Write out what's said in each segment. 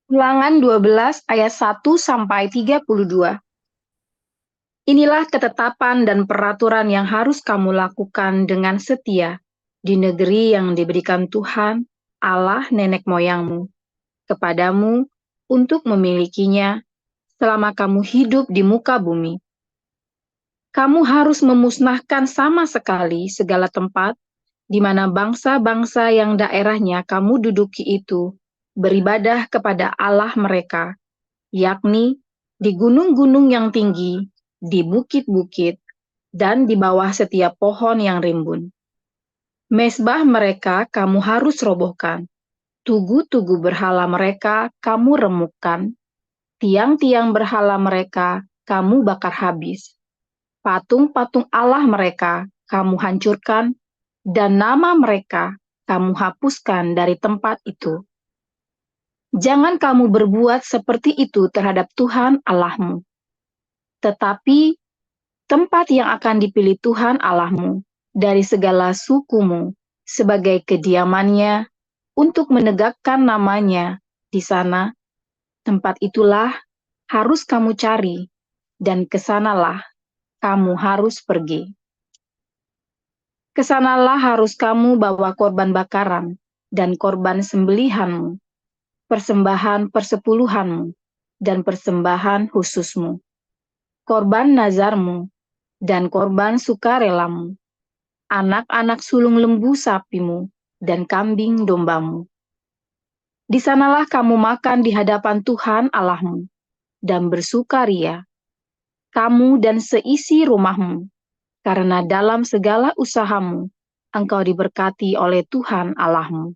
Ulangan 12 ayat 1 sampai 32. Inilah ketetapan dan peraturan yang harus kamu lakukan dengan setia di negeri yang diberikan Tuhan, Allah nenek moyangmu, kepadamu untuk memilikinya selama kamu hidup di muka bumi. Kamu harus memusnahkan sama sekali segala tempat di mana bangsa-bangsa yang daerahnya kamu duduki itu beribadah kepada Allah mereka, yakni di gunung-gunung yang tinggi, di bukit-bukit, dan di bawah setiap pohon yang rimbun. Mezbah mereka kamu harus robohkan, tugu-tugu berhala mereka kamu remukkan, tiang-tiang berhala mereka kamu bakar habis, patung-patung Allah mereka kamu hancurkan, dan nama mereka kamu hapuskan dari tempat itu. Jangan kamu berbuat seperti itu terhadap Tuhan Allahmu. Tetapi tempat yang akan dipilih Tuhan Allahmu dari segala sukumu sebagai kediamannya untuk menegakkan namanya di sana, tempat itulah harus kamu cari, dan kesanalah kamu harus pergi. Kesanalah harus kamu bawa korban bakaran dan korban sembelihanmu, persembahan persepuluhanmu, dan persembahan khususmu, korban nazarmu, dan korban sukarelamu, anak-anak sulung lembu sapimu, dan kambing dombamu. Di sanalah kamu makan di hadapan Tuhan Allahmu, dan bersukaria, kamu dan seisi rumahmu, karena dalam segala usahamu, engkau diberkati oleh Tuhan Allahmu.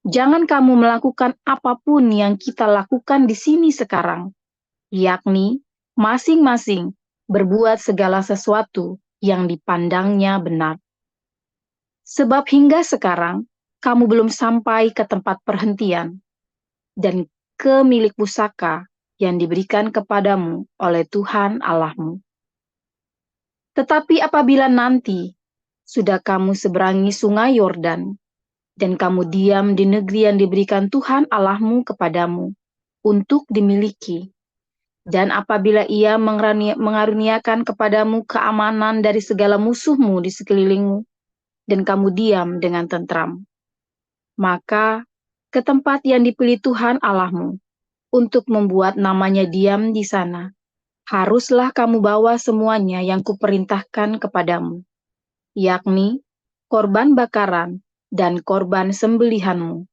Jangan kamu melakukan apapun yang kita lakukan di sini sekarang, yakni masing-masing berbuat segala sesuatu yang dipandangnya benar. Sebab hingga sekarang, kamu belum sampai ke tempat perhentian dan ke milik pusaka yang diberikan kepadamu oleh Tuhan Allahmu. Tetapi apabila nanti sudah kamu seberangi sungai Yordan, dan kamu diam di negeri yang diberikan Tuhan Allahmu kepadamu untuk dimiliki, dan apabila ia mengaruniakan kepadamu keamanan dari segala musuhmu di sekelilingmu, dan kamu diam dengan tentram, maka ke tempat yang dipilih Tuhan Allahmu untuk membuat namanya diam di sana, haruslah kamu bawa semuanya yang kuperintahkan kepadamu, yakni korban bakaran dan korban sembelihanmu,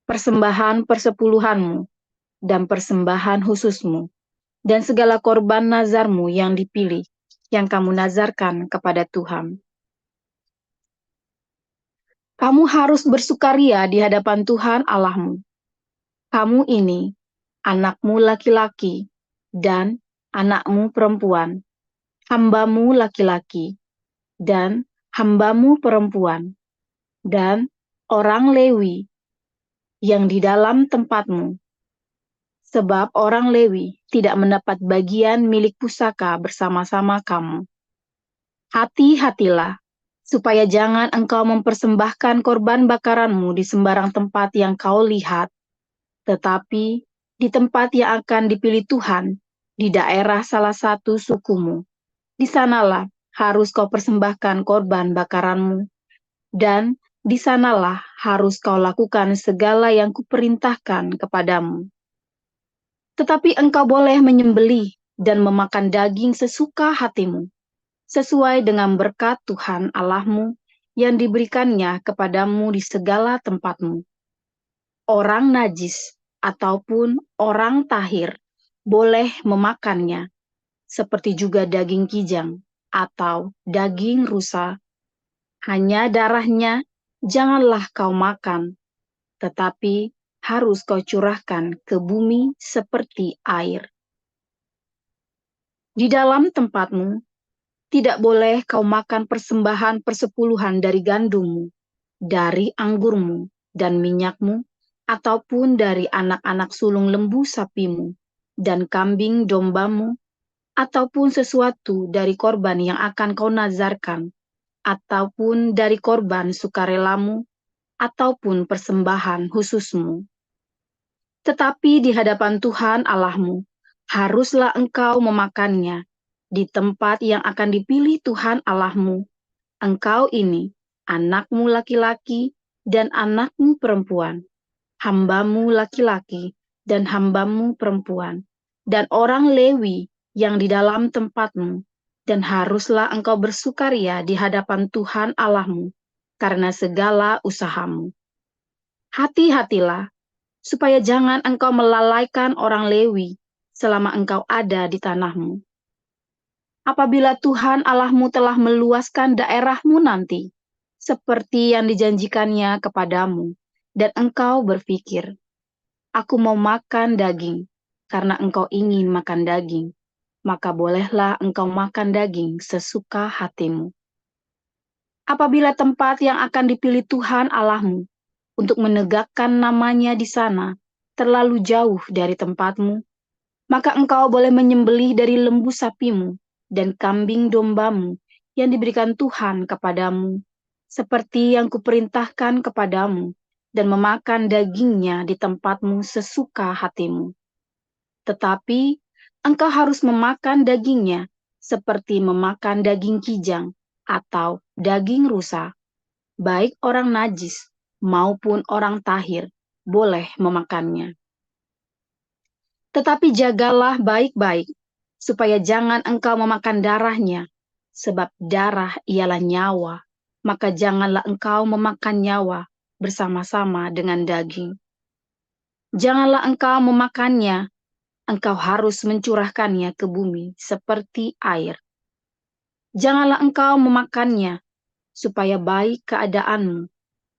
persembahan persepuluhanmu, dan persembahan khususmu, dan segala korban nazarmu yang dipilih, yang kamu nazarkan kepada Tuhan. Kamu harus bersukaria di hadapan Tuhan Allahmu. Kamu ini, anakmu laki-laki, dan anakmu perempuan, hambamu laki-laki, dan hambamu perempuan, dan orang Lewi yang di dalam tempatmu. Sebab orang Lewi tidak mendapat bagian milik pusaka bersama-sama kamu. Hati-hatilah, supaya jangan engkau mempersembahkan korban bakaranmu di sembarang tempat yang kau lihat, tetapi di tempat yang akan dipilih Tuhan, di daerah salah satu sukumu. Di sanalah harus kau persembahkan korban bakaranmu, dan di sanalah harus kau lakukan segala yang kuperintahkan kepadamu. Tetapi engkau boleh menyembelih dan memakan daging sesuka hatimu, sesuai dengan berkat Tuhan Allahmu yang diberikannya kepadamu di segala tempatmu. Orang najis ataupun orang tahir boleh memakannya, seperti juga daging kijang atau daging rusa. Hanya darahnya janganlah kau makan, tetapi harus kau curahkan ke bumi seperti air. Di dalam tempatmu tidak boleh kau makan persembahan persepuluhan dari gandummu, dari anggurmu dan minyakmu, ataupun dari anak-anak sulung lembu sapimu, dan kambing dombamu, ataupun sesuatu dari korban yang akan kau nazarkan, ataupun dari korban sukarelamu, ataupun persembahan khususmu. Tetapi di hadapan Tuhan Allahmu, haruslah engkau memakannya di tempat yang akan dipilih Tuhan Allahmu. Engkau ini, anakmu laki-laki dan anakmu perempuan, hambamu laki-laki dan hambamu perempuan, dan orang Lewi yang di dalam tempatmu, dan haruslah engkau bersukaria di hadapan Tuhan Allahmu karena segala usahamu. Hati-hatilah, supaya jangan engkau melalaikan orang Lewi selama engkau ada di tanahmu. Apabila Tuhan Allahmu telah meluaskan daerahmu nanti, seperti yang dijanjikannya kepadamu, dan engkau berpikir, aku mau makan daging, karena engkau ingin makan daging, maka bolehlah engkau makan daging sesuka hatimu. Apabila tempat yang akan dipilih Tuhan Allahmu untuk menegakkan namanya di sana terlalu jauh dari tempatmu, maka engkau boleh menyembelih dari lembu sapimu dan kambing dombamu yang diberikan Tuhan kepadamu, seperti yang kuperintahkan kepadamu, dan memakan dagingnya di tempatmu sesuka hatimu. Tetapi engkau harus memakan dagingnya seperti memakan daging kijang atau daging rusa, baik orang najis maupun orang tahir boleh memakannya. Tetapi jagalah baik-baik, supaya jangan engkau memakan darahnya, sebab darah ialah nyawa, maka janganlah engkau memakan nyawa bersama-sama dengan daging. Janganlah engkau memakannya, engkau harus mencurahkannya ke bumi seperti air. Janganlah engkau memakannya, supaya baik keadaanmu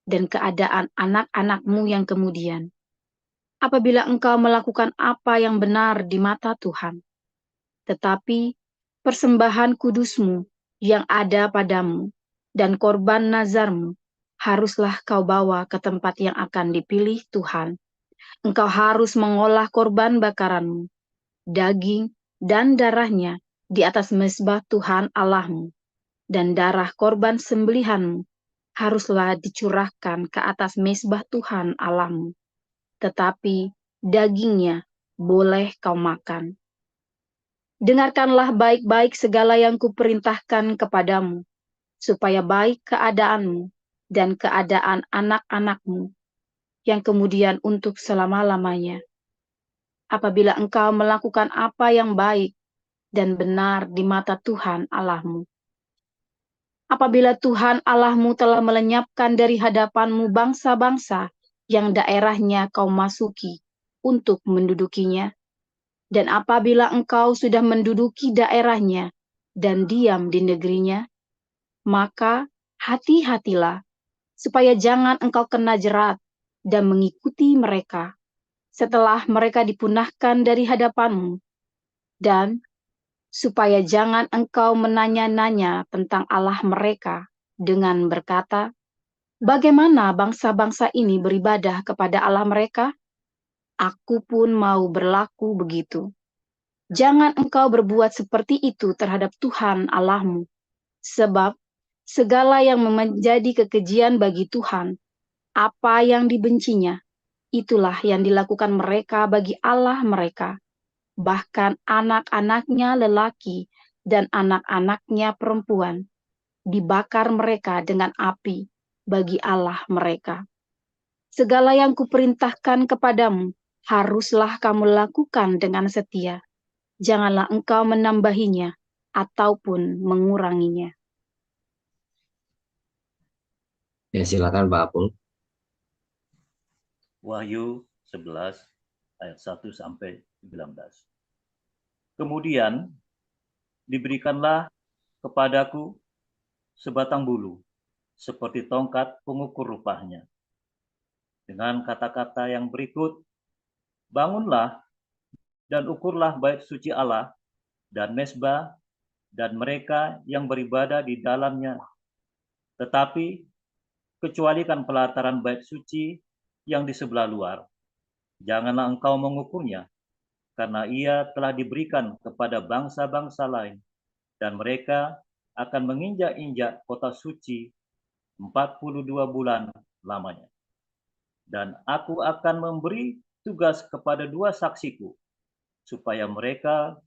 dan keadaan anak-anakmu yang kemudian, apabila engkau melakukan apa yang benar di mata Tuhan. Tetapi persembahan kudusmu yang ada padamu dan korban nazarmu haruslah kau bawa ke tempat yang akan dipilih Tuhan. Engkau harus mengolah korban bakaranmu, daging dan darahnya di atas mezbah Tuhan Allahmu, dan darah korban sembelihanmu haruslah dicurahkan ke atas mezbah Tuhan Allahmu, tetapi dagingnya boleh kau makan. Dengarkanlah baik-baik segala yang kuperintahkan kepadamu, supaya baik keadaanmu dan keadaan anak-anakmu, yang kemudian untuk selama-lamanya. Apabila engkau melakukan apa yang baik dan benar di mata Tuhan Allahmu. Apabila Tuhan Allahmu telah melenyapkan dari hadapanmu bangsa-bangsa yang daerahnya kau masuki untuk mendudukinya, dan apabila engkau sudah menduduki daerahnya dan diam di negerinya, maka hati-hatilah, supaya jangan engkau kena jerat dan mengikuti mereka, setelah mereka dipunahkan dari hadapanmu, dan supaya jangan engkau menanya-nanya tentang Allah mereka dengan berkata, bagaimana bangsa-bangsa ini beribadah kepada Allah mereka? Aku pun mau berlaku begitu. Jangan engkau berbuat seperti itu terhadap Tuhan Allahmu, sebab segala yang menjadi kekejian bagi Tuhan, apa yang dibencinya, itulah yang dilakukan mereka bagi Allah mereka. Bahkan anak-anaknya lelaki dan anak-anaknya perempuan, dibakar mereka dengan api bagi Allah mereka. Segala yang kuperintahkan kepadamu, haruslah kamu lakukan dengan setia. Janganlah engkau menambahinya ataupun menguranginya. Ya, silakan Pak Apung. Wahyu 11 ayat 1 sampai 19. Kemudian diberikanlah kepadaku sebatang bulu seperti tongkat pengukur rupanya, dengan kata-kata yang berikut, bangunlah dan ukurlah bait suci Allah dan mezbah dan mereka yang beribadah di dalamnya. Tetapi kecualikan pelataran bait suci yang di sebelah luar. Janganlah engkau mengukurnya, karena ia telah diberikan kepada bangsa-bangsa lain, dan mereka akan menginjak-injak kota suci 42 bulan lamanya. Dan aku akan memberi tugas kepada 2 saksiku, supaya mereka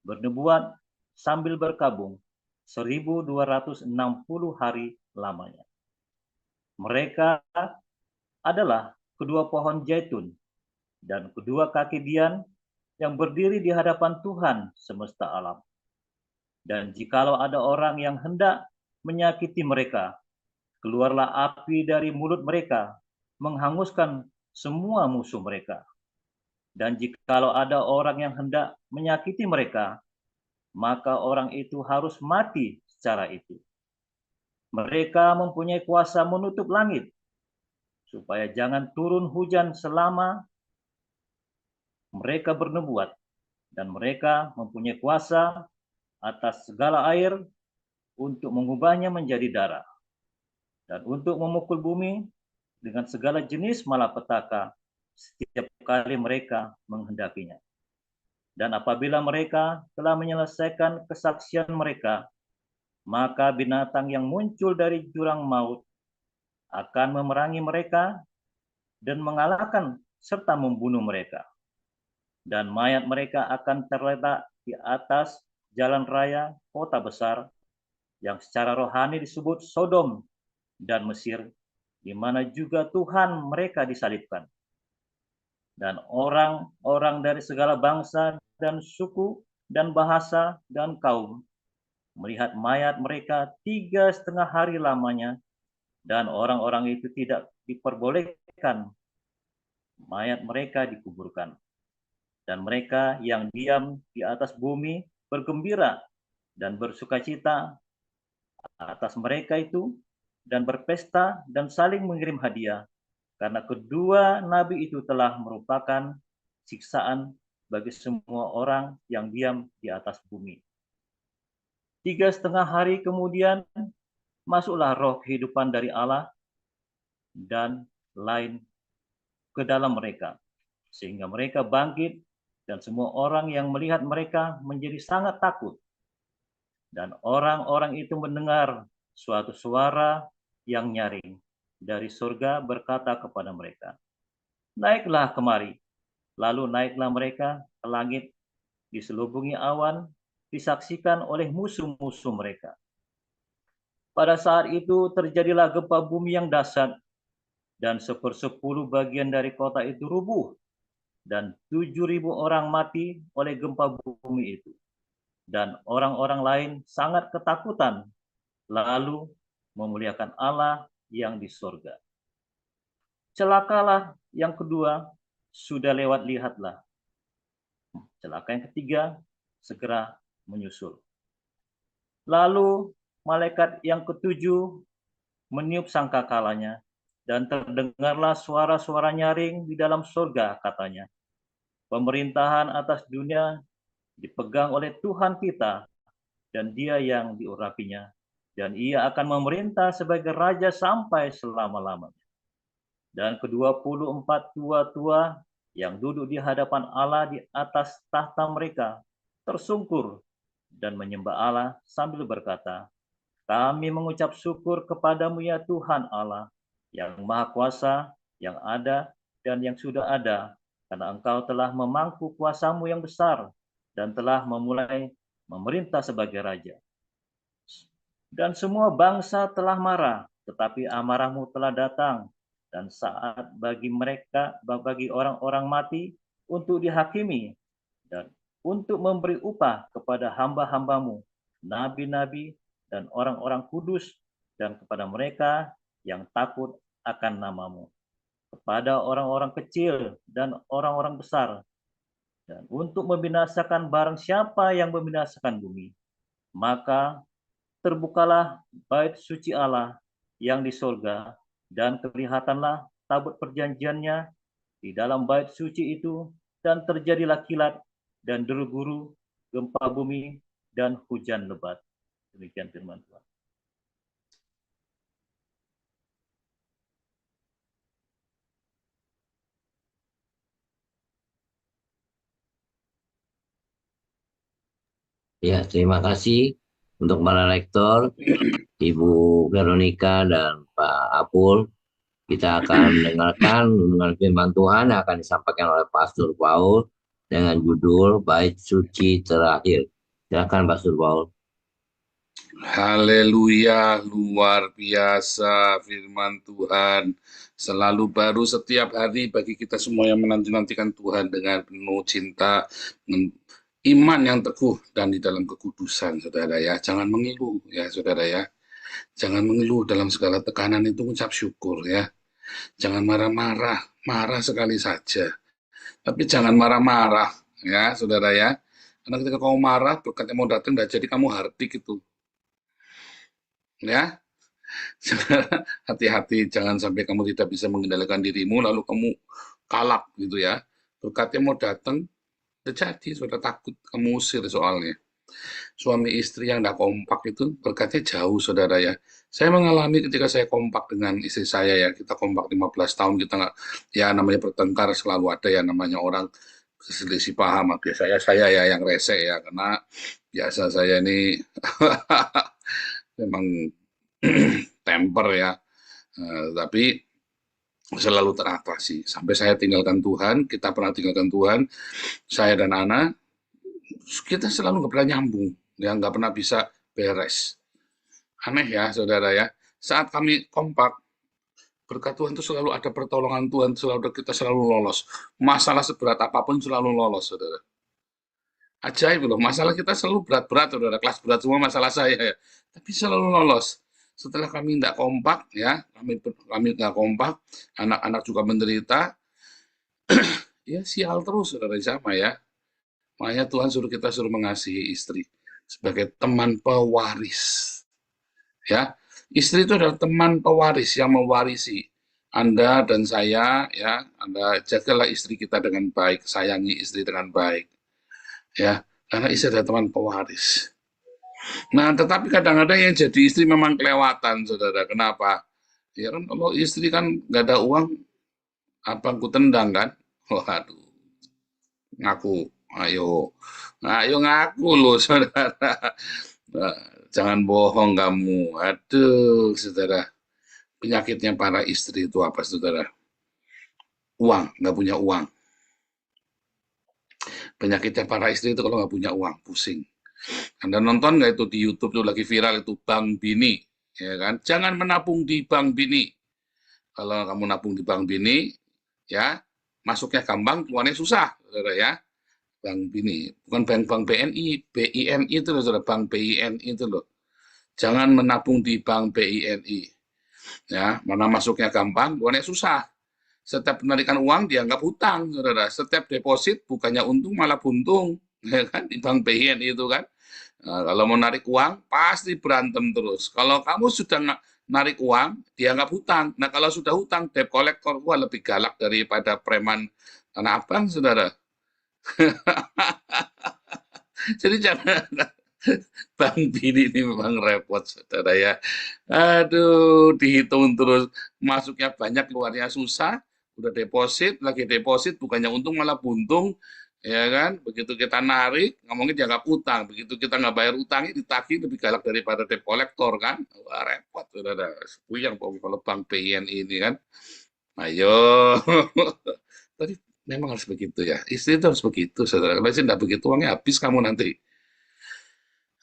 bernubuat sambil berkabung 1260 hari lamanya. Mereka adalah kedua pohon zaitun dan kedua kaki dian yang berdiri di hadapan Tuhan semesta alam. Dan jikalau ada orang yang hendak menyakiti mereka, keluarlah api dari mulut mereka, menghanguskan semua musuh mereka. Dan jikalau ada orang yang hendak menyakiti mereka, maka orang itu harus mati secara itu. Mereka mempunyai kuasa menutup langit, supaya jangan turun hujan selama mereka bernubuat, dan mereka mempunyai kuasa atas segala air untuk mengubahnya menjadi darah, dan untuk memukul bumi dengan segala jenis malapetaka setiap kali mereka menghendakinya. Dan apabila mereka telah menyelesaikan kesaksian mereka, maka binatang yang muncul dari jurang maut akan memerangi mereka dan mengalahkan serta membunuh mereka. Dan mayat mereka akan terletak di atas jalan raya kota besar yang secara rohani disebut Sodom dan Mesir, di mana juga Tuhan mereka disalibkan. Dan orang-orang dari segala bangsa dan suku dan bahasa dan kaum melihat mayat mereka 3,5 hari lamanya, dan orang-orang itu tidak diperbolehkan mayat mereka dikuburkan. Dan mereka yang diam di atas bumi bergembira dan bersukacita atas mereka itu, dan berpesta dan saling mengirim hadiah, karena kedua nabi itu telah merupakan siksaan bagi semua orang yang diam di atas bumi. 3,5 hari kemudian masuklah roh kehidupan dari Allah dan lain ke dalam mereka, sehingga mereka bangkit, dan semua orang yang melihat mereka menjadi sangat takut. Dan orang-orang itu mendengar suatu suara yang nyaring dari surga berkata kepada mereka, "Naiklah kemari." Lalu naiklah mereka ke langit, diselubungi awan, disaksikan oleh musuh-musuh mereka. Pada saat itu terjadilah gempa bumi yang dahsyat, dan 1/10 bagian dari kota itu rubuh, dan 7.000 orang mati oleh gempa bumi itu. Dan orang-orang lain sangat ketakutan, lalu memuliakan Allah yang di sorga. Celakalah yang kedua sudah lewat, lihatlah. Celaka yang ketiga segera menyusul. Lalu malaikat yang ketujuh meniup sangkakalanya, dan terdengarlah suara-suara nyaring di dalam surga, katanya, "Pemerintahan atas dunia dipegang oleh Tuhan kita, dan Dia yang diurapinya, dan Ia akan memerintah sebagai raja sampai selama-lamanya." Dan ke-24 tua-tua yang duduk di hadapan Allah di atas tahta mereka tersungkur dan menyembah Allah sambil berkata, "Kami mengucap syukur kepadamu ya Tuhan Allah, yang Maha Kuasa, yang ada dan yang sudah ada, karena Engkau telah memangku kuasamu yang besar dan telah memulai memerintah sebagai raja. Dan semua bangsa telah marah, tetapi amarahmu telah datang, dan saat bagi mereka, bagi orang-orang mati untuk dihakimi, dan untuk memberi upah kepada hamba-hambamu, nabi-nabi dan orang-orang kudus, dan kepada mereka yang takut akan namamu, kepada orang-orang kecil dan orang-orang besar, dan untuk membinasakan barang siapa yang membinasakan bumi. Maka terbukalah bait suci Allah yang di surga, dan kelihatanlah tabut perjanjiannya di dalam bait suci itu, dan terjadilah kilat dan deru-guru, gempa bumi, dan hujan lebat. Demikian firman Tuhan. Ya, terima kasih untuk para lektor, Ibu Veronica dan Pak Apul. Kita akan mendengarkan dengan firman Tuhan yang akan disampaikan oleh Pastor Paul dengan judul Bait Suci Terakhir. Silakan Pastor Paul. Haleluya, luar biasa firman Tuhan. Selalu baru setiap hari bagi kita semua yang menanti-nantikan Tuhan dengan penuh cinta, dengan iman yang teguh dan di dalam kekudusan, saudara ya. Jangan mengeluh ya, saudara ya. Jangan mengeluh dalam segala tekanan itu, ucap syukur ya. Jangan marah-marah, marah sekali saja. Tapi jangan marah-marah ya, saudara ya. Karena ketika kamu marah, berkatnya mau datang, dan jadi kamu hardik itu. Ya, hati-hati, jangan sampai kamu tidak bisa mengendalikan dirimu, lalu kamu kalap gitu ya. Berkatnya mau datang, terjadi, sudah takut, kamu usir soalnya. Suami istri yang tidak kompak itu berkatnya jauh, saudara ya. Saya mengalami ketika saya kompak dengan istri saya ya, kita kompak 15 tahun, kita nggak, ya namanya bertengkar selalu ada ya namanya orang selisih paham. Biasanya saya ya yang rese ya, karena biasa saya ini memang temper ya, tapi selalu teratasi. Sampai saya tinggalkan Tuhan, kita pernah tinggalkan Tuhan, saya dan Ana, kita selalu nggak pernah nyambung, ya nggak pernah bisa beres. Aneh ya, saudara ya. Saat kami kompak, berkat Tuhan itu selalu ada pertolongan Tuhan, kita selalu lolos. Masalah seberat apapun selalu lolos, saudara. Ajaib loh, masalah kita selalu berat-berat, saudara. Kelas berat semua masalah saya ya. Tapi selalu lolos. Setelah kami tidak kompak, ya, kami nggak kompak, anak-anak juga menderita, ya sial terus, saudara, sama ya. Makanya Tuhan kita suruh mengasihi istri sebagai teman pewaris. Ya, istri itu adalah teman pewaris yang mewarisi Anda dan saya, ya. Anda jagalah istri kita dengan baik, sayangi istri dengan baik. Ya, karena istri adalah teman pewaris. Nah, tetapi kadang-kadang yang jadi istri memang kelewatan, saudara. Kenapa? Ya kan kalau istri kan nggak ada uang, apa aku tendang kan? Waduh, ngaku, ayo ngaku loh, saudara. Nah, jangan bohong kamu. Aduh, saudara. Penyakitnya para istri itu apa, saudara? Uang, nggak punya uang. Penyakitnya para istri itu kalau nggak punya uang, pusing. Anda nonton nggak itu di YouTube tuh lagi viral itu Bank Bini, ya kan? Jangan menabung di Bank Bini. Kalau kamu nabung di Bank Bini, ya masuknya gampang, keluarnya susah, saudara ya. Bank Bini, bukan bank BNI, BINI itu loh, saudara, Bank BINI itu loh. Jangan menabung di Bank BINI, ya, mana masuknya gampang, keluarnya susah. Setiap penarikan uang dianggap hutang, saudara. Setiap deposit bukannya untung malah buntung, ya kan? Di Bank BINI itu kan. Nah, kalau mau narik uang, pasti berantem terus. Kalau kamu sudah narik uang, dianggap hutang. Nah, kalau sudah hutang, debt collector, wah lebih galak daripada preman Tanah Abang, saudara. Jadi jangan, Bang Bini ini memang repot, saudara ya. Aduh, dihitung terus, masuknya banyak, keluarnya susah, udah deposit, lagi deposit, bukannya untung malah buntung, ya kan? Begitu kita narik, ngomongin dianggap utang, begitu kita nggak bayar utangnya, ditagih lebih galak daripada debt collector kan? Wah, repot, saudara. Puyeng kalau Bank BNI ini kan. Ayo. Tapi memang harus begitu ya. Istri itu harus begitu, saudara. Kalau tidak begitu, uangnya habis kamu nanti.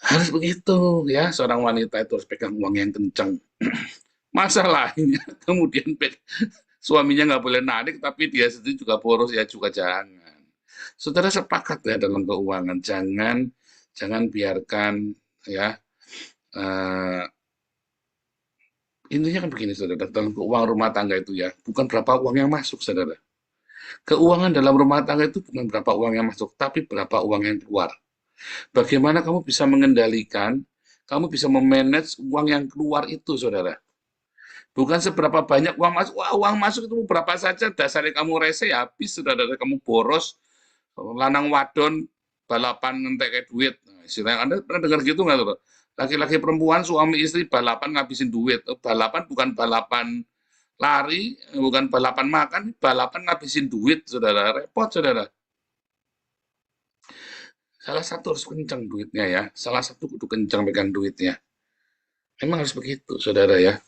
Harus begitu ya, seorang wanita itu harus pegang uang yang kencang. Masalahnya kemudian suaminya nggak boleh narik, tapi dia sendiri juga boros, ya juga jangan. Saudara sepakat ya dalam keuangan, jangan biarkan ya. Intinya kan begini, saudara, dalam keuangan rumah tangga itu ya, bukan berapa uang yang masuk, saudara. Keuangan dalam rumah tangga itu bukan berapa uang yang masuk, tapi berapa uang yang keluar. Bagaimana kamu bisa mengendalikan, kamu bisa memanage uang yang keluar itu, saudara. Bukan seberapa banyak uang masuk. Wah, uang masuk itu berapa saja, dasarnya kamu rese, ya habis, saudara. Kamu boros, lanang wadon, balapan ngentek kayak duit. Nah, istilahnya, Anda pernah dengar gitu nggak, saudara? Laki-laki perempuan, suami istri, balapan ngabisin duit. Balapan bukan balapan lari, bukan balapan makan, balapan ngabisin duit, saudara. Repot, saudara. Salah satu harus kencang duitnya ya. Salah satu kudu kencang pegang duitnya. Memang harus begitu, saudara ya.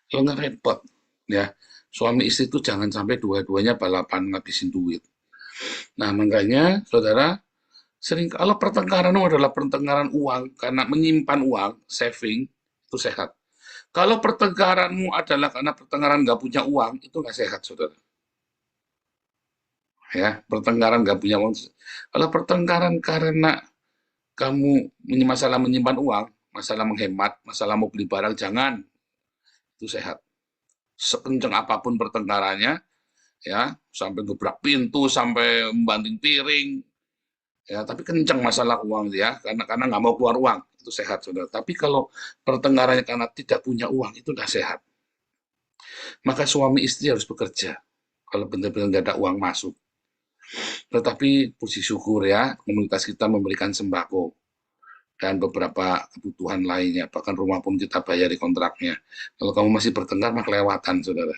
Kalau nggak repot, ya. Suami istri itu jangan sampai dua-duanya balapan ngabisin duit. Nah, makanya saudara, sering kalau pertengkaran adalah pertengkaran uang karena menyimpan uang, saving, itu sehat. Kalau pertengkaranmu adalah karena pertengkaran nggak punya uang, itu nggak sehat, saudara. Ya, pertengkaran nggak punya uang. Kalau pertengkaran karena kamu masalah menyimpan uang, masalah menghemat, masalah mau beli barang, jangan. Itu sehat. Sekencang apapun pertengkarannya, ya, sampai gebrak pintu, sampai membanting piring, ya, tapi kencang masalah uang ya, karena nggak mau keluar uang, itu sehat, saudara. Tapi kalau pertengkarannya karena tidak punya uang, itu nggak sehat. Maka suami istri harus bekerja, kalau benar-benar nggak ada uang masuk. Tetapi puji syukur ya, komunitas kita memberikan sembako dan beberapa kebutuhan lainnya, bahkan rumah pun kita bayar di kontraknya. Kalau kamu masih bertengkar, mah kelewatan, saudara.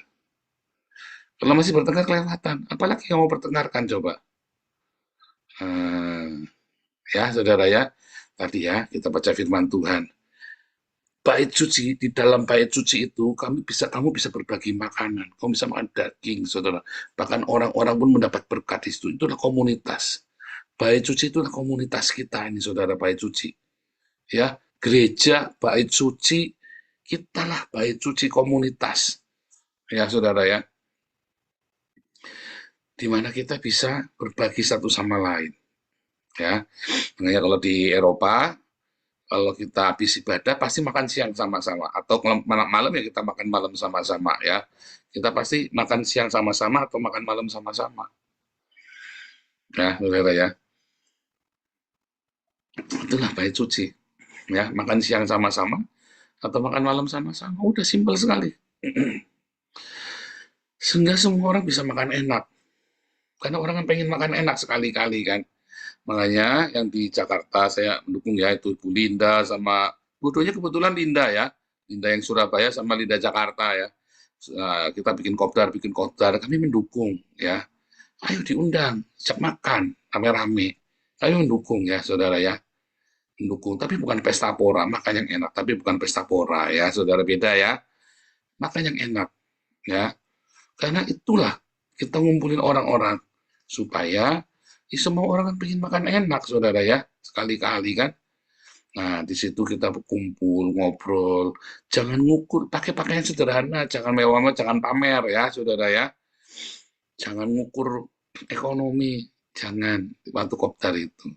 Kalau masih bertengkar, kelewatan. Apalagi kamu mau pertengkarkan, coba. Ya, saudara ya. Tadi ya, kita baca firman Tuhan. Bait suci, di dalam bait suci itu, kamu bisa berbagi makanan. Kamu bisa makan daging, saudara. Bahkan orang-orang pun mendapat berkat di situ. Itulah komunitas. Bait suci itulah komunitas kita ini, saudara, bait suci. Ya, gereja, bait suci, kitalah bait suci komunitas. Ya, saudara ya. Di mana kita bisa berbagi satu sama lain. Ya, makanya kalau di Eropa, kalau kita habis ibadah pasti makan siang sama-sama, atau kalau malam ya kita makan malam sama-sama ya. Kita pasti makan siang sama-sama atau makan malam sama-sama. Ya, saudara ya. Itulah bait suci. Ya, makan siang sama-sama atau makan malam sama-sama. Udah simpel sekali. Sehingga semua orang bisa makan enak. Karena orang kan pengen makan enak sekali-kali kan. Makanya yang di Jakarta saya mendukung ya, itu Ibu Linda sama bodohnya kebetulan Linda ya. Linda yang Surabaya sama Linda Jakarta ya. Kita bikin kopdar, kami mendukung ya. Ayo diundang, ajak makan, rame-rame. Ayo mendukung ya, saudara ya. Mendukung, tapi bukan pesta pora, makan yang enak. Tapi bukan pesta pora ya, saudara, beda ya. Makan yang enak ya. Karena itulah kita ngumpulin orang-orang supaya semua orang kan pengen makan enak, saudara ya, sekali-kali kan. Nah, di situ kita berkumpul, ngobrol. Jangan ngukur, pakai pakaian sederhana, jangan mewah, jangan pamer ya, saudara ya. Jangan ngukur ekonomi, jangan waktu kopdar itu.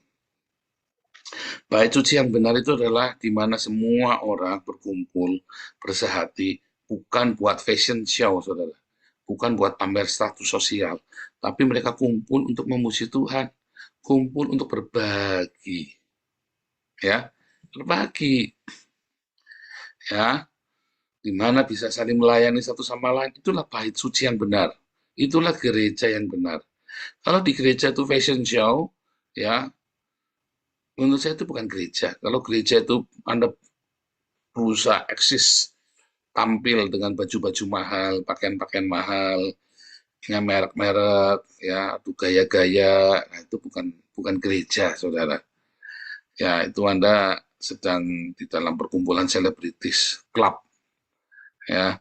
Bait suci yang benar itu adalah di mana semua orang berkumpul, bersehati, bukan buat fashion show, saudara. Bukan buat pamer status sosial, tapi mereka kumpul untuk memuji Tuhan, kumpul untuk berbagi, ya, berbagi, ya, di mana bisa saling melayani satu sama lain. Itulah bait suci yang benar, itulah gereja yang benar. Kalau di gereja itu fashion show, ya, menurut saya itu bukan gereja. Kalau gereja itu Anda berusaha eksis, tampil dengan baju-baju mahal, pakaian-pakaian mahal, merek-merek, ya, itu gaya-gaya, nah, itu bukan gereja, saudara. Ya, itu Anda sedang di dalam perkumpulan selebritis, klub, ya.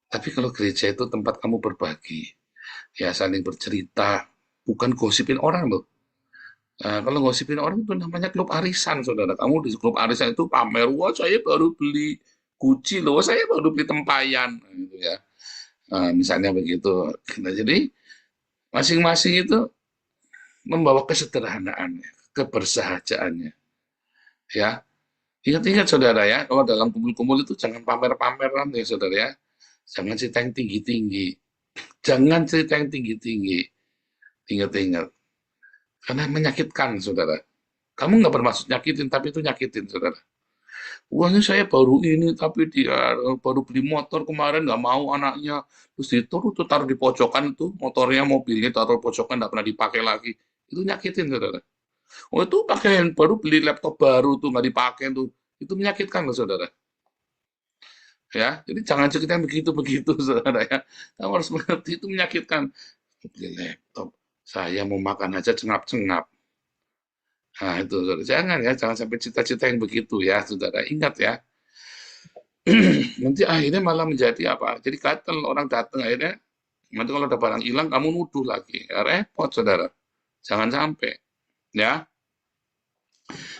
Tapi kalau gereja itu tempat kamu berbagi, ya, saling bercerita, bukan gosipin orang loh. Nah, kalau gosipin orang itu namanya klub arisan, saudara. Kamu di klub arisan itu pamer, wah saya baru beli Gucci loh, saya baru beli tempayan, gitu ya. Nah, misalnya begitu. Nah, jadi masing-masing itu membawa kesederhanaannya, kebersahajaannya. Ya, ingat-ingat saudara ya, kalau dalam kumpul-kumpul itu jangan pamer-pameran ya saudara ya. Jangan cerita yang tinggi-tinggi. Jangan cerita yang tinggi-tinggi. Ingat-ingat. Karena menyakitkan saudara. Kamu nggak bermaksud nyakitin, tapi itu nyakitin saudara. Uangnya saya baru ini, tapi dia baru beli motor kemarin, nggak mau anaknya. Terus taruh di pojokan tuh, motornya, mobilnya taruh di pojokan, nggak pernah dipakai lagi. Itu nyakitin, saudara. Oh itu pakaian baru, beli laptop baru tuh, nggak dipakai tuh. Itu menyakitkan loh, saudara. Ya, jadi jangan cerita begitu-begitu, saudara ya. Kamu harus mengerti, itu menyakitkan. Beli laptop, saya mau makan aja cengap-cengap. Nah itu, saudara. Jangan ya, jangan sampai cita-cita yang begitu ya, saudara. Ingat ya, nanti akhirnya malah menjadi apa? Jadi katel orang datang akhirnya, nanti kalau ada barang hilang kamu nuduh lagi, ya, repot saudara. Jangan sampai, ya.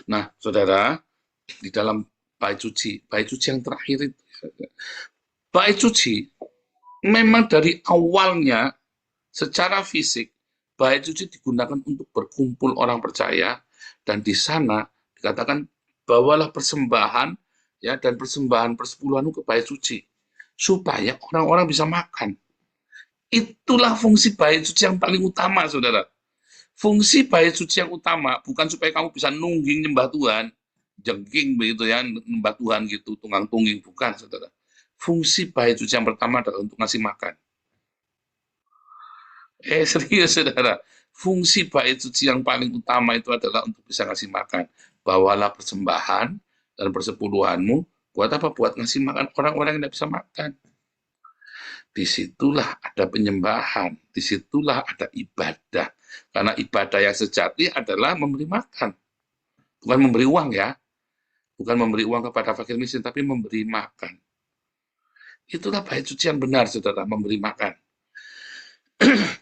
Nah, saudara, di dalam bait suci yang terakhir itu, bait suci memang dari awalnya secara fisik bait suci digunakan untuk berkumpul orang percaya, dan di sana dikatakan bawalah persembahan, ya, dan persembahan persepuluhan ke bait suci supaya orang-orang bisa makan. Itulah fungsi bait suci yang paling utama, saudara. Fungsi bait suci yang utama bukan supaya kamu bisa nungging nyembah Tuhan, jengking begitu ya, nyembah Tuhan gitu, tunggang-tungging, bukan, saudara. Fungsi bait suci yang pertama adalah untuk ngasih makan. Serius, saudara. Fungsi bait suci yang paling utama itu adalah untuk bisa ngasih makan. Bawalah persembahan dan persepuluhanmu. Buat apa? Buat ngasih makan orang-orang yang tidak bisa makan. Disitulah ada penyembahan, disitulah ada ibadah. Karena ibadah yang sejati adalah memberi makan. Bukan memberi uang, ya. Bukan memberi uang kepada fakir miskin, tapi memberi makan. Itulah bait suci yang benar, saudara, memberi makan.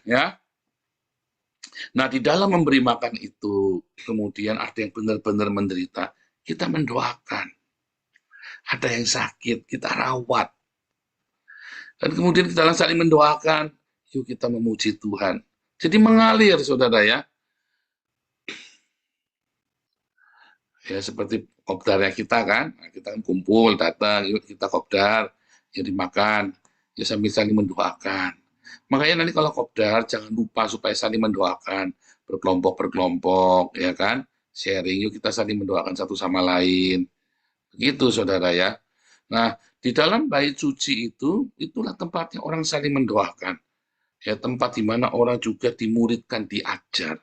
Ya. Nah, di dalam memberi makan itu, kemudian ada yang benar-benar menderita, kita mendoakan. Ada yang sakit, kita rawat. Dan kemudian kita saling mendoakan, yuk kita memuji Tuhan. Jadi mengalir, saudara, ya. Ya, seperti kopdarnya kita kan, nah, kita kan kumpul, datang, yuk kita kopdar, jadi makan, ya sambil saling mendoakan. Makanya nanti kalau kopdar, jangan lupa supaya saling mendoakan, berkelompok-berkelompok, ya kan, sharing, yuk kita saling mendoakan satu sama lain. Begitu, saudara, ya. Nah, di dalam bait suci itu, itulah tempatnya orang saling mendoakan. Ya, tempat di mana orang juga dimuridkan, diajar.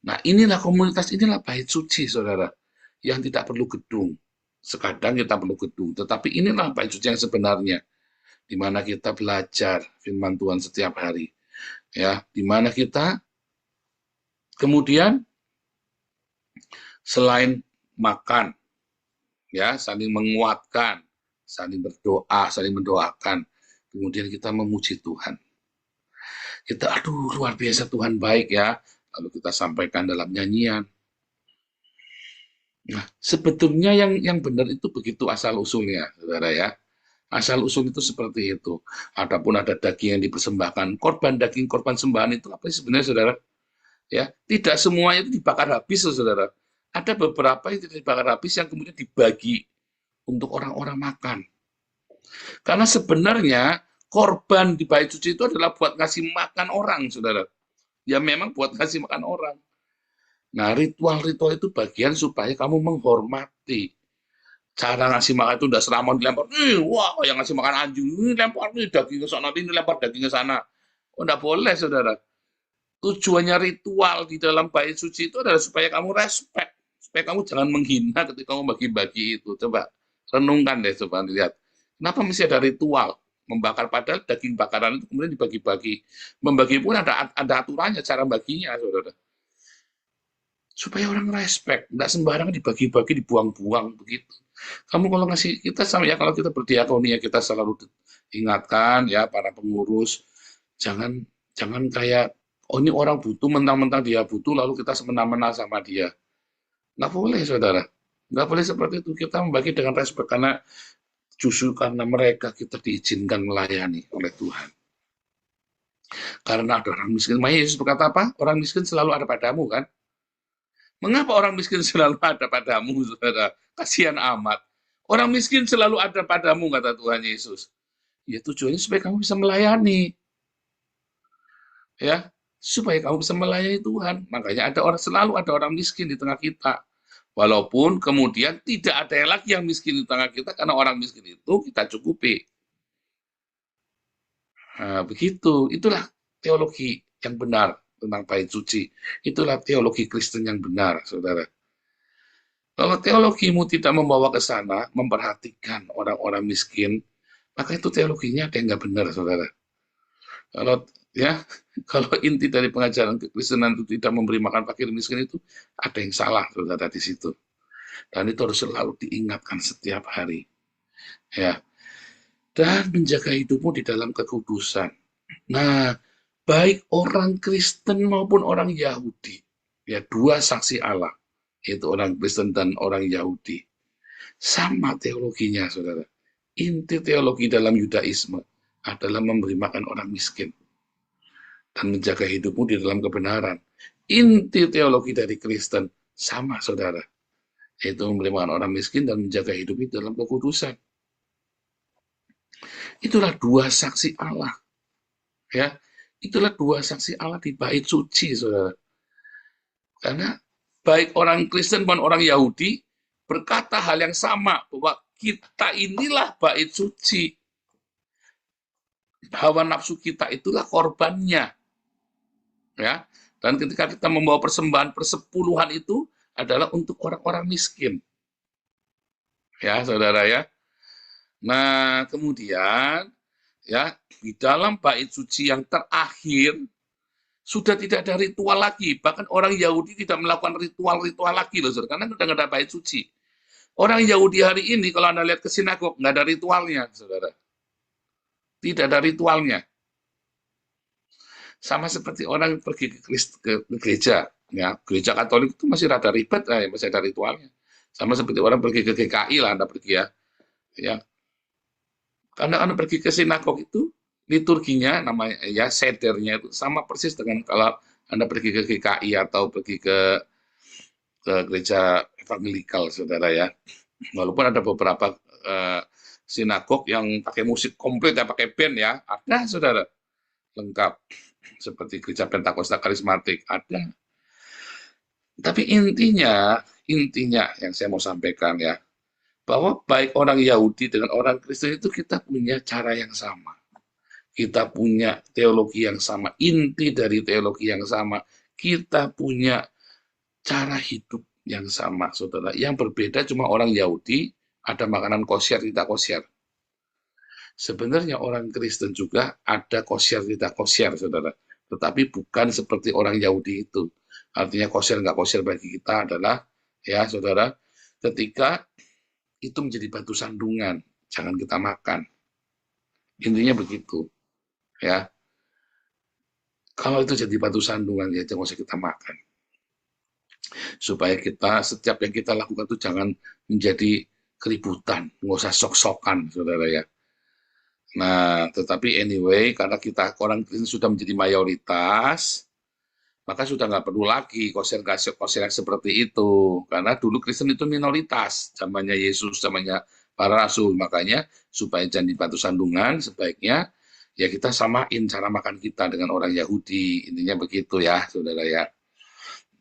Nah, inilah komunitas, inilah bait suci, saudara, yang tidak perlu gedung. Sekadang kita perlu gedung, tetapi inilah bait suci yang sebenarnya, di mana kita belajar firman Tuhan setiap hari. Ya, di mana kita kemudian selain makan, ya, saling menguatkan, saling berdoa, saling mendoakan, kemudian kita memuji Tuhan. Kita, aduh, luar biasa Tuhan baik, ya, lalu kita sampaikan dalam nyanyian. Nah, sebetulnya yang benar itu begitu asal usulnya, saudara, ya. Asal usul itu seperti itu. Adapun ada daging yang dipersembahkan, korban daging, korban sembahan itu apa sih sebenarnya, saudara? Ya, tidak semuanya itu dibakar habis, saudara. Ada beberapa yang tidak dibakar habis yang kemudian dibagi untuk orang-orang makan. Karena sebenarnya korban di bait suci itu adalah buat ngasih makan orang, saudara. Ya memang buat ngasih makan orang. Nah, ritual-ritual itu bagian supaya kamu menghormati. Cara ngasih makan itu udah seramon dilempar. Wah, yang ngasih makan anjing, ini lempar nih daging ke sana, ini lempar daging ke sana. Oh, enggak boleh, saudara. Tujuannya ritual di dalam bait suci itu adalah supaya kamu respect. Supaya kamu jangan menghina ketika kamu bagi-bagi itu. Coba renungkan deh, coba lihat. Kenapa mesti ada ritual? Membakar, padahal daging bakaran itu kemudian dibagi-bagi. Membagi pun ada aturannya, cara baginya, saudara. Supaya orang respect, nggak sembarangan dibagi-bagi, dibuang-buang begitu. Kamu kalau ngasih, kita sama ya, kalau kita berdiakonia, kita selalu ingatkan ya para pengurus, jangan kayak, oh ini orang butuh, mentang-mentang dia butuh, lalu kita semena-mena sama dia. Nggak boleh, saudara. Nggak boleh seperti itu. Kita membagi dengan respect, karena justru karena mereka kita diizinkan melayani oleh Tuhan. Karena ada orang miskin. Makanya Yesus berkata apa? Orang miskin selalu ada padamu, kan? Mengapa orang miskin selalu ada padamu, saudara? Kasihan amat. Orang miskin selalu ada padamu, kata Tuhan Yesus. Ya, tujuannya supaya kamu bisa melayani. Ya, supaya kamu bisa melayani Tuhan. Makanya selalu ada orang miskin di tengah kita. Walaupun kemudian tidak ada lagi yang miskin di tengah kita, karena orang miskin itu kita cukupi. Nah, begitu. Itulah teologi yang benar tentang bait suci. Itulah teologi Kristen yang benar, saudara. Kalau teologimu tidak membawa ke sana, memperhatikan orang-orang miskin, maka itu teologinya ada yang nggak benar, saudara. Kalau inti dari pengajaran kekristenan itu tidak memberi makan fakir miskin, itu ada yang salah, saudara, di situ. Dan itu harus selalu diingatkan setiap hari. Ya, dan menjaga hidupmu di dalam kekudusan. Nah, baik orang Kristen maupun orang Yahudi, ya dua saksi Allah, yaitu orang Kristen dan orang Yahudi. Sama teologinya, saudara. Inti teologi dalam Yudaisme adalah memberi makan orang miskin dan menjaga hidupmu di dalam kebenaran. Inti teologi dari Kristen sama, saudara, yaitu memberi makan orang miskin dan menjaga hidupmu dalam kekudusan. Itulah dua saksi Allah, ya. Itulah dua saksi Allah di bait suci, saudara. Karena baik orang Kristen maupun orang Yahudi berkata hal yang sama, bahwa kita inilah bait suci. Hawa nafsu kita itulah korbannya. Ya. Dan ketika kita membawa persembahan persepuluhan itu adalah untuk orang-orang miskin. Ya, saudara ya. Nah, kemudian ya, di dalam bait suci yang terakhir sudah tidak ada ritual lagi. Bahkan orang Yahudi tidak melakukan ritual-ritual lagi loh, saudara, karena sudah nggak ada bait suci. Orang Yahudi hari ini kalau Anda lihat ke sinagog nggak ada ritualnya, saudara. Tidak ada ritualnya. Sama seperti orang pergi ke gereja, ya, gereja Katolik itu masih rada ribet, masih ada ritualnya. Sama seperti orang pergi ke GKI lah, Anda pergi ya. Karena Anda pergi ke sinagog itu, liturginya namanya ya sedernya itu sama persis dengan kalau Anda pergi ke GKI atau pergi ke gereja evangelikal, saudara ya. Walaupun ada beberapa sinagog yang pakai musik komplit ya, pakai band ya, ada, saudara, lengkap. Seperti gereja Pentakosta Karismatik ada. Tapi intinya yang saya mau sampaikan ya, bahwa baik orang Yahudi dengan orang Kristen itu kita punya cara yang sama. Kita punya teologi yang sama, inti dari teologi yang sama. Kita punya cara hidup yang sama, saudara. Yang berbeda cuma orang Yahudi ada makanan kosher, tidak kosher. Sebenarnya orang Kristen juga ada kosher, tidak kosher, saudara. Tetapi bukan seperti orang Yahudi itu. Artinya kosher, nggak kosher bagi kita adalah, ya saudara, ketika itu menjadi batu sandungan, jangan kita makan. Intinya begitu. Ya, kalau itu jadi batu sandungan, ya jangan usah kita makan. Supaya kita, setiap yang kita lakukan itu jangan menjadi keributan, nggak usah sok-sokan, saudara ya. Nah, tetapi anyway, karena kita orang Kristen sudah menjadi mayoritas, maka sudah nggak perlu lagi kosher yang seperti itu. Karena dulu Kristen itu minoritas, zamannya Yesus, zamannya para rasul. Makanya supaya jangan batu sandungan, sebaiknya ya kita samain cara makan kita dengan orang Yahudi. Intinya begitu ya, saudara ya.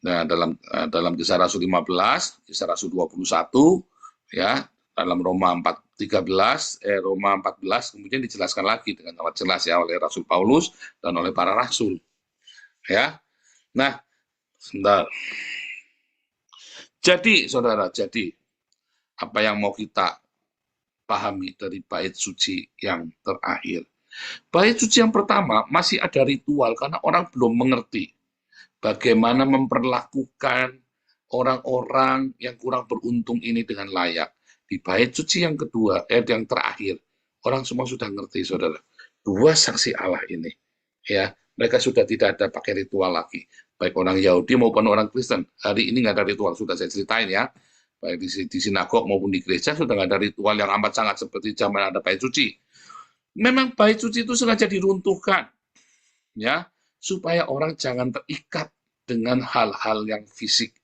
Nah, dalam Kisah Rasul 15, Kisah Rasul 21, ya, dalam Roma 14 kemudian dijelaskan lagi dengan sangat jelas ya oleh Rasul Paulus dan oleh para rasul. Ya. Nah, sebentar. Jadi, saudara, apa yang mau kita pahami dari bait suci yang terakhir? Bait suci yang pertama masih ada ritual karena orang belum mengerti bagaimana memperlakukan orang-orang yang kurang beruntung ini dengan layak. Di bait suci yang kedua, yang terakhir, orang semua sudah ngerti, saudara. Dua saksi Allah ini, ya, mereka sudah tidak ada pakai ritual lagi. Baik orang Yahudi maupun orang Kristen. Hari ini nggak ada ritual, sudah saya ceritain ya. Baik di sinagog maupun di gereja sudah nggak ada ritual yang amat sangat seperti zaman ada bait suci. Memang bait suci itu sengaja diruntuhkan, ya, supaya orang jangan terikat dengan hal-hal yang fisik,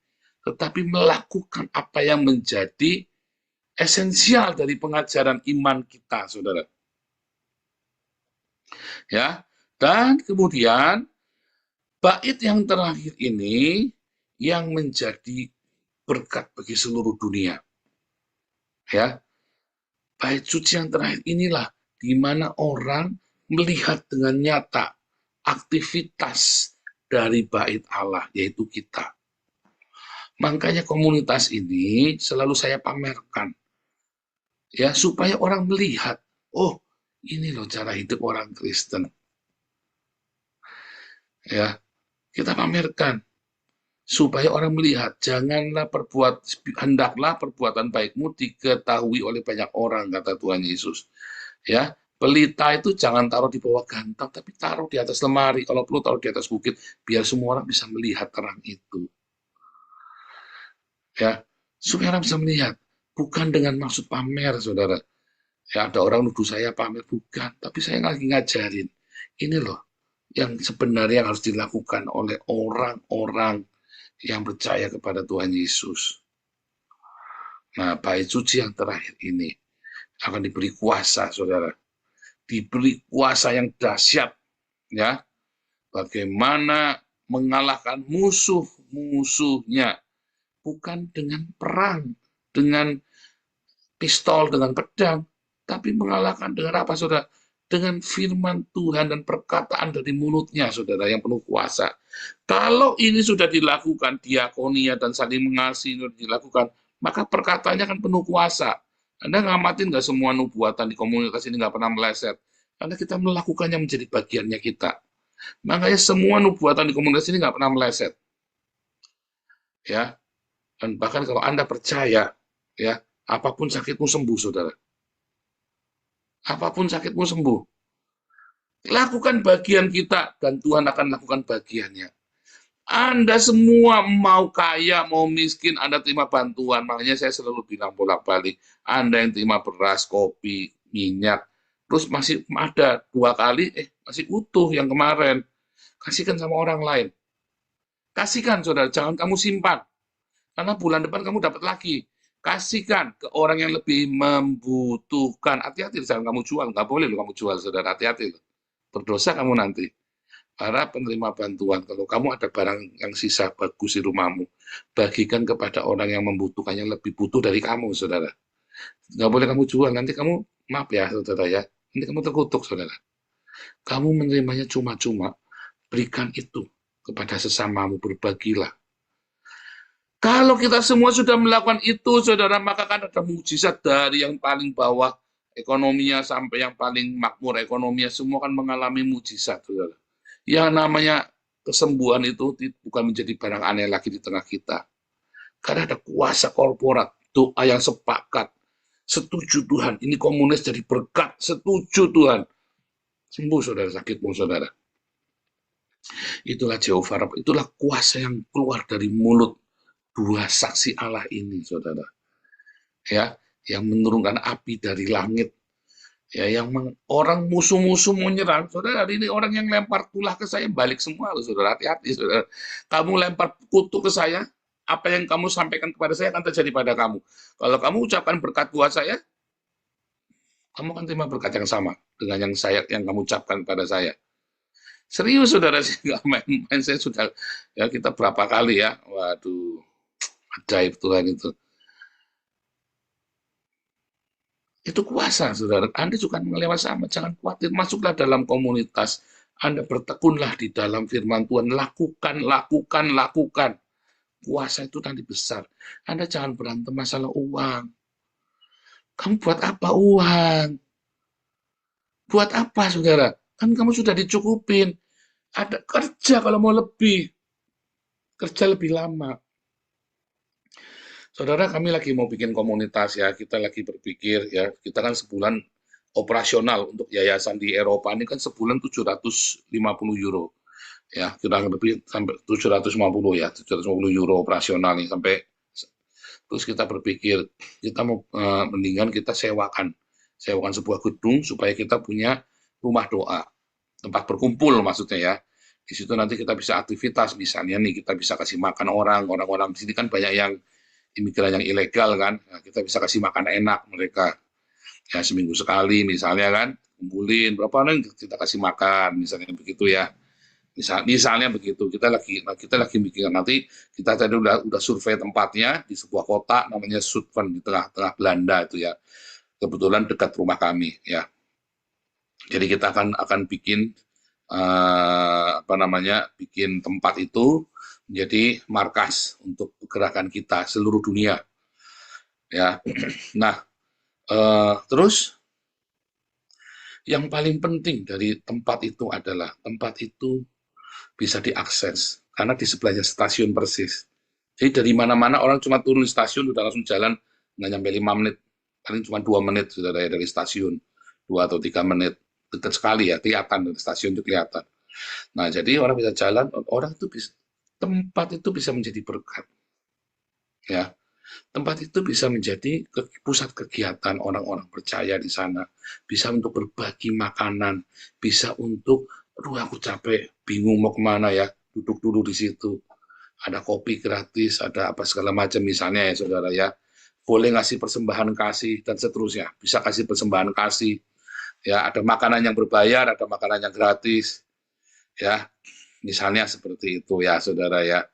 tetapi melakukan apa yang menjadi esensial dari pengajaran iman kita, saudara. Ya, dan kemudian bait yang terakhir ini yang menjadi berkat bagi seluruh dunia. Ya, bait suci yang terakhir inilah di mana orang melihat dengan nyata aktivitas dari bait Allah, yaitu kita. Makanya komunitas ini selalu saya pamerkan, ya, supaya orang melihat, oh, ini loh cara hidup orang Kristen. Ya, kita pamerkan. supaya orang melihat, hendaklah perbuatan baikmu diketahui oleh banyak orang, kata Tuhan Yesus. Ya, pelita itu jangan taruh di bawah gantang, tapi taruh di atas lemari. Kalau perlu taruh di atas bukit, biar semua orang bisa melihat terang itu. Ya, supaya orang bisa melihat, bukan dengan maksud pamer, saudara. Ya, ada orang nuduh saya pamer, bukan. Tapi saya lagi ngajarin. Ini loh, yang sebenarnya yang harus dilakukan oleh orang-orang yang percaya kepada Tuhan Yesus. Nah, bait suci yang terakhir ini akan diberi kuasa, saudara. Diberi kuasa yang dahsyat, ya. Bagaimana mengalahkan musuh-musuhnya, bukan dengan perang, dengan pistol, dengan pedang, tapi mengalahkan dengan apa, saudara? Dengan firman Tuhan dan perkataan dari mulutnya, saudara, yang penuh kuasa. Kalau ini sudah dilakukan, diakonia dan saling mengasihi sudah dilakukan, maka perkataannya kan penuh kuasa. Anda ngamatin nggak semua nubuatan di komunitas ini nggak pernah meleset? Karena kita melakukannya menjadi bagiannya kita. Makanya semua nubuatan di komunitas ini nggak pernah meleset. Ya, dan bahkan kalau Anda percaya, ya, apapun sakitmu sembuh, saudara. Apapun sakitmu sembuh. Lakukan bagian kita, dan Tuhan akan lakukan bagiannya. Anda semua mau kaya, mau miskin, Anda terima bantuan. Makanya saya selalu bilang bolak-balik, Anda yang terima beras, kopi, minyak, terus masih ada 2 kali, masih utuh yang kemarin. Kasihkan sama orang lain. Kasihkan, saudara, jangan kamu simpan. Karena bulan depan kamu dapat lagi. Kasihkan ke orang yang lebih membutuhkan. Hati-hati, jangan kamu jual. Nggak boleh loh kamu jual, saudara. Hati-hati. Berdosa kamu nanti. Para penerima bantuan, kalau kamu ada barang yang sisa bagus di rumahmu, bagikan kepada orang yang membutuhkannya lebih butuh dari kamu, saudara. Nggak boleh kamu jual, nanti kamu, maaf ya, saudara ya, nanti kamu terkutuk, saudara. Kamu menerimanya cuma-cuma, berikan itu kepada sesamamu, berbagilah. Kalau kita semua sudah melakukan itu, saudara, maka kan ada mujizat dari yang paling bawah ekonominya sampai yang paling makmur ekonominya, semua kan mengalami mujizat, saudara. Yang namanya kesembuhan itu bukan menjadi barang aneh lagi di tengah kita. Karena ada kuasa korporat, doa yang sepakat. Setuju Tuhan, ini komunis jadi berkat, setuju Tuhan. Sembuh saudara, sakitmu saudara. Itulah Jehovah, itulah kuasa yang keluar dari mulut 2 saksi Allah ini, saudara. Ya, yang menurunkan api dari langit. Ya, yang orang musuh-musuh mau nyerang, saudara, hari ini orang yang lempar tulah ke saya balik semua, loh, saudara, hati-hati, saudara. Kamu lempar kutu ke saya, apa yang kamu sampaikan kepada saya akan terjadi pada kamu. Kalau kamu ucapkan berkat buat saya, kamu akan terima berkat yang sama dengan yang kamu ucapkan pada saya. Serius, saudara, sih nggak main-main. Saya sudah, ya kita berapa kali ya, waduh, ajaib Tuhan itu. Itu kuasa, saudara. Anda juga melewat sama. Jangan khawatir. Masuklah dalam komunitas. Anda bertekunlah di dalam firman Tuhan. Lakukan, lakukan, lakukan. Kuasa itu nanti besar. Anda jangan berantem masalah uang. Kamu buat apa uang? Buat apa, saudara? Kan kamu sudah dicukupin. Ada kerja kalau mau lebih. Kerja lebih lama. Saudara, kami lagi mau bikin komunitas ya, kita lagi berpikir ya, kita kan sebulan operasional untuk yayasan di Eropa ini kan sebulan 750 euro. Ya, kurang lebih sampai 750 ya, 750 euro operasional nih sampai terus kita berpikir kita mau mendingan kita sewakan sebuah gedung supaya kita punya rumah doa, tempat berkumpul maksudnya ya. Di situ nanti kita bisa aktivitas, misalnya nih kita bisa kasih makan orang-orang di sini kan banyak yang imigran yang ilegal kan, nah, kita bisa kasih makan enak mereka ya seminggu sekali misalnya kan, kumpulin berapa orang kita kasih makan misalnya begitu ya, misalnya begitu. Kita lagi mikir nanti kita tadi udah survei tempatnya di sebuah kota namanya Zutphen di tengah-tengah Belanda itu ya, kebetulan dekat rumah kami ya. Jadi kita akan bikin bikin tempat itu menjadi markas untuk pergerakan kita seluruh dunia ya. Nah, terus yang paling penting dari tempat itu adalah tempat itu bisa diakses karena di sebelahnya stasiun persis. Jadi dari mana-mana orang cuma turun di stasiun udah langsung jalan, nggak nyampe 5 menit, paling cuma 2 menit sudah dari stasiun, 2 atau 3 menit, dekat sekali ya, kelihatan dari stasiun itu kelihatan. Nah jadi orang bisa jalan, orang itu bisa, tempat itu bisa menjadi berkat, ya. Tempat itu bisa menjadi pusat kegiatan orang-orang percaya di sana, bisa untuk berbagi makanan, bisa untuk, aduh aku capek, bingung mau kemana ya, duduk dulu di situ. Ada kopi gratis, ada apa segala macam misalnya ya saudara ya. Boleh ngasih persembahan kasih dan seterusnya. Bisa kasih persembahan kasih. Ya, ada makanan yang berbayar, ada makanan yang gratis. Ya, misalnya seperti itu ya saudara ya.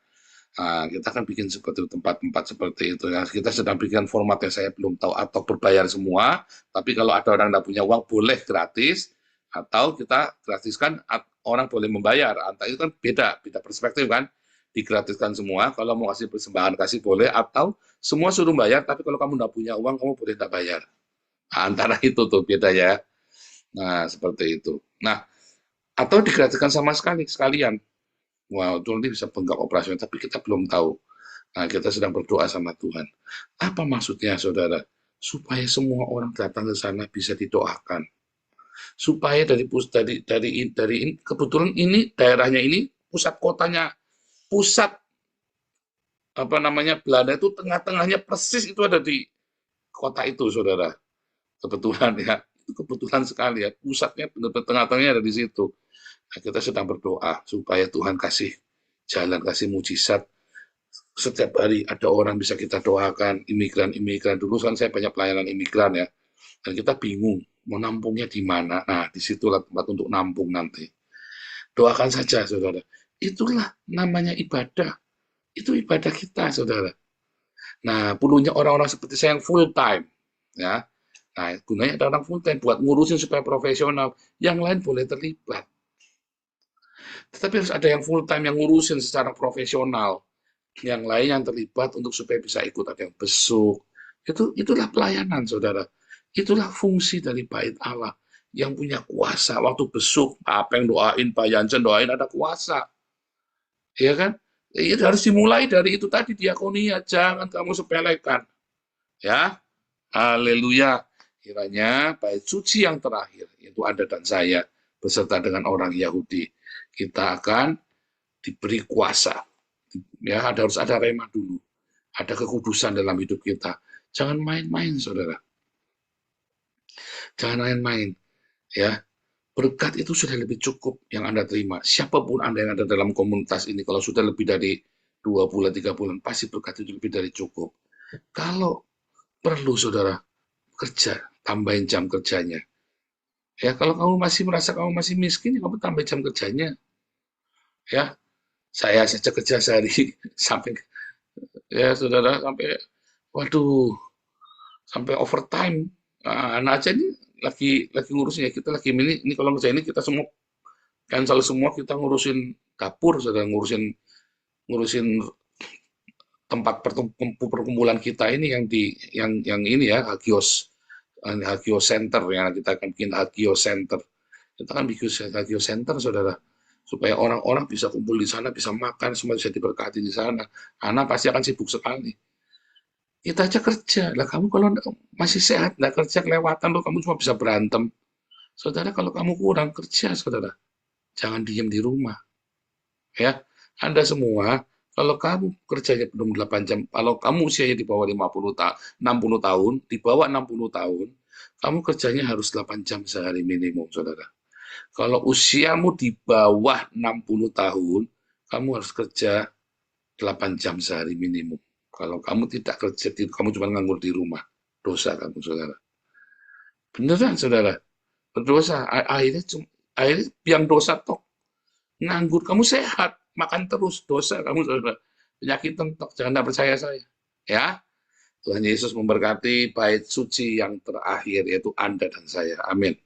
Nah, kita kan bikin seperti tempat-tempat seperti itu ya. Kita sedang bikin formatnya saya belum tahu atau berbayar semua. Tapi kalau ada orang tidak punya uang boleh gratis atau kita gratiskan orang boleh membayar. Antara itu kan beda perspektif kan. Digratiskan semua. Kalau mau kasih persembahan kasih boleh atau semua suruh bayar. Tapi kalau kamu tidak punya uang kamu boleh tidak bayar. Nah, antara itu tuh beda ya. Nah seperti itu. Nah atau digratiskan sama sekalian. Wow, itu nanti bisa bengkak operasional, tapi kita belum tahu. Nah, kita sedang berdoa sama Tuhan. Apa maksudnya, saudara? Supaya semua orang datang ke sana bisa didoakan. Supaya dari kebetulan ini daerahnya ini pusat kotanya, pusat apa namanya Belanda itu tengah-tengahnya persis itu ada di kota itu, saudara. Kebetulan ya, itu kebetulan sekali ya. Pusatnya benar-benar tengah-tengahnya ada di situ. Nah, kita sedang berdoa supaya Tuhan kasih jalan, kasih mujizat. Setiap hari ada orang bisa kita doakan, imigran-imigran. Dulu kan saya banyak pelayanan imigran ya, dan kita bingung mau nampungnya di mana. Nah, disitulah tempat untuk nampung nanti. Doakan saja, saudara. Itulah namanya ibadah. Itu ibadah kita, saudara. Nah, perlunya orang-orang seperti saya yang full time, ya. Nah, gunanya ada orang full time buat ngurusin supaya profesional. Yang lain boleh terlibat. Tetapi harus ada yang full time yang ngurusin secara profesional. Yang lain yang terlibat untuk supaya bisa ikut, ada yang besuk. Itulah pelayanan, saudara. Itulah fungsi dari bait Allah yang punya kuasa. Waktu besuk, apa yang doain, Pak Jansen doain, ada kuasa. Ya kan? Itu harus dimulai dari itu tadi, diakonia. Jangan kamu sepelekan. Ya, haleluya. Kiranya bait suci yang terakhir, yaitu Anda dan saya, beserta dengan orang Yahudi, kita akan diberi kuasa. Ya, harus ada rema dulu. Ada kekudusan dalam hidup kita. Jangan main-main, saudara. Jangan main-main. Ya, berkat itu sudah lebih cukup yang Anda terima. Siapapun Anda yang ada dalam komunitas ini, kalau sudah lebih dari 2 bulan, 3 bulan, pasti berkat itu lebih dari cukup. Kalau perlu, saudara, kerja, tambahin jam kerjanya. Ya, kalau kamu masih merasa kamu masih miskin, kamu tambah jam kerjanya. Ya, saya saja kerja sehari sampai, ya saudara, sampai, waduh, sampai overtime. Anak aja ini lagi ngurusin ya, kita lagi ini kalau kerja ini kita semua cancel semua, kita ngurusin dapur, saudara, ngurusin tempat perkumpulan kita ini yang ini ya, Hagio Center ya, kita akan bikin Hagio Center. Kita kan bikin Hagio Center, saudara, supaya orang-orang bisa kumpul di sana, bisa makan, semua bisa diberkati di sana. Anak pasti akan sibuk sekali. Kita aja kerja. Lah kamu kalau masih sehat, nggak kerja kelewatan loh, kamu cuma bisa berantem. Saudara, kalau kamu kurang kerja, saudara, jangan diem di rumah. Ya, Anda semua, kalau kamu kerjanya belum 8 jam, kalau kamu usianya di bawah 60 tahun, di bawah 60 tahun, kamu kerjanya harus 8 jam sehari minimum, saudara. Kalau usiamu di bawah 60 tahun, kamu harus kerja 8 jam sehari minimum. Kalau kamu tidak kerja, kamu cuma nganggur di rumah. Dosa kamu, saudara. Beneran, saudara. Berdosa. Akhirnya yang dosa tok. Nganggur. Kamu sehat. Makan terus. Dosa kamu, saudara. Penyakit tentok. Jangan percaya saya. Ya. Tuhan Yesus memberkati bait suci yang terakhir, yaitu Anda dan saya. Amin.